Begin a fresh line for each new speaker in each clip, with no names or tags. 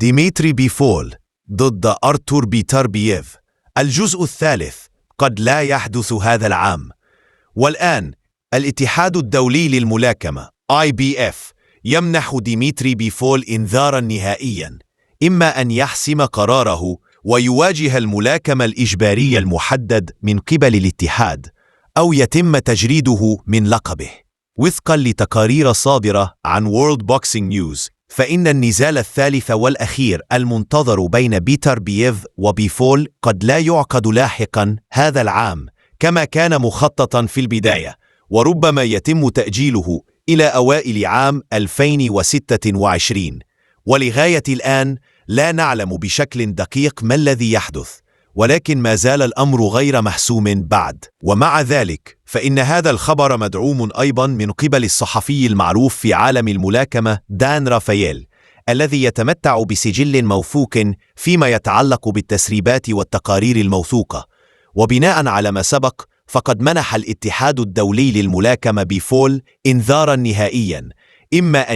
ديمتري بيفول ضد أرتور بيتربييف. الجزء الثالث قد لا يحدث هذا العام. والآن الاتحاد الدولي للملاكمة IBF يمنح ديمتري بيفول إنذاراً نهائياً، إما أن يحسم قراره ويواجه الملاكمة الإجبارية المحدد من قبل الاتحاد، أو يتم تجريده من لقبه. وفقاً لتقارير صادرة عن World Boxing News، فإن النزال الثالث والأخير المنتظر بين بيتربييف وبيفول قد لا يعقد لاحقاً هذا العام كما كان مخططاً في البداية، وربما يتم تأجيله إلى أوائل عام 2026. ولغاية الآن لا نعلم بشكل دقيق ما الذي يحدث، ولكن ما زال الأمر غير محسوم بعد. ومع ذلك فإن هذا الخبر مدعوم أيضا من قبل الصحفي المعروف في عالم الملاكمة دان رافاييل، الذي يتمتع بسجل موثوق فيما يتعلق بالتسريبات والتقارير الموثوقة. وبناء على ما سبق، فقد منح الاتحاد الدولي للملاكمة بيفول إنذاراً نهائياً، إما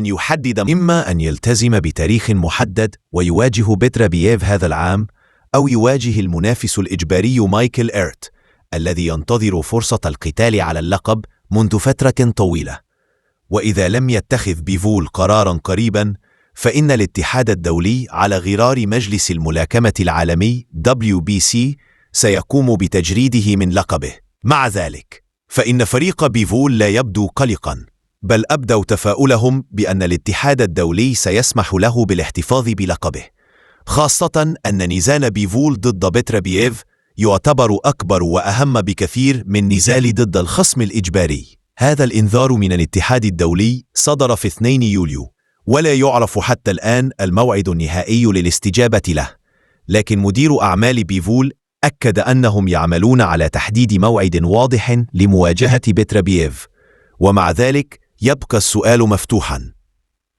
أن يلتزم بتاريخ محدد ويواجه بيتربييف هذا العام، أو يواجه المنافس الإجباري مايكل إيرت الذي ينتظر فرصة القتال على اللقب منذ فترة طويلة. وإذا لم يتخذ بيفول قراراً قريباً، فإن الاتحاد الدولي على غرار مجلس الملاكمة العالمي WBC سيقوم بتجريده من لقبه. مع ذلك فإن فريق بيفول لا يبدو قلقاً، بل أبدوا تفاؤلهم بأن الاتحاد الدولي سيسمح له بالاحتفاظ بلقبه، خاصة أن نزال بيفول ضد بيتربييف يعتبر أكبر وأهم بكثير من نزال ضد الخصم الإجباري. هذا الإنذار من الاتحاد الدولي صدر في 2 يوليو، ولا يعرف حتى الآن الموعد النهائي للاستجابة له، لكن مدير أعمال بيفول أكد أنهم يعملون على تحديد موعد واضح لمواجهة بيتربييف. ومع ذلك يبقى السؤال مفتوحاً: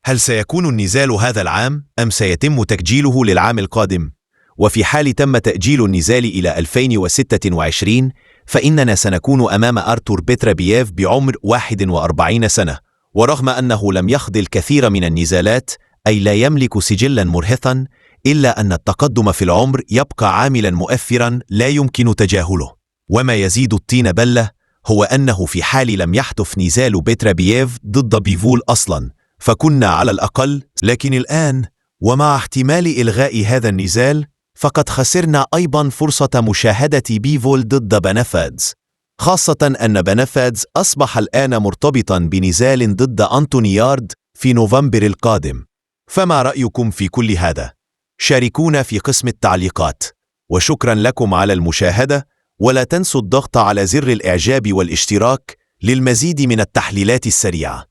هل سيكون النزال هذا العام أم سيتم تأجيله للعام القادم؟ وفي حال تم تأجيل النزال إلى 2026، فإننا سنكون أمام أرتور بيتربييف بعمر 41 سنة، ورغم أنه لم يخض الكثير من النزالات، أي لا يملك سجلاً مرهقاً، إلا أن التقدم في العمر يبقى عاملاً مؤثراً لا يمكن تجاهله. وما يزيد الطين بلة هو أنه في حال لم يحدث نزال بيتربييف ضد بيفول أصلاً، فكنا على الأقل. لكن الآن ومع احتمال إلغاء هذا النزال، فقد خسرنا أيضاً فرصة مشاهدة بيفول ضد بنفادز، خاصة أن بنفادز أصبح الآن مرتبطاً بنزال ضد أنتوني يارد في نوفمبر القادم. فما رأيكم في كل هذا؟ شاركونا في قسم التعليقات، وشكراً لكم على المشاهدة، ولا تنسوا الضغط على زر الإعجاب والاشتراك للمزيد من التحليلات السريعة.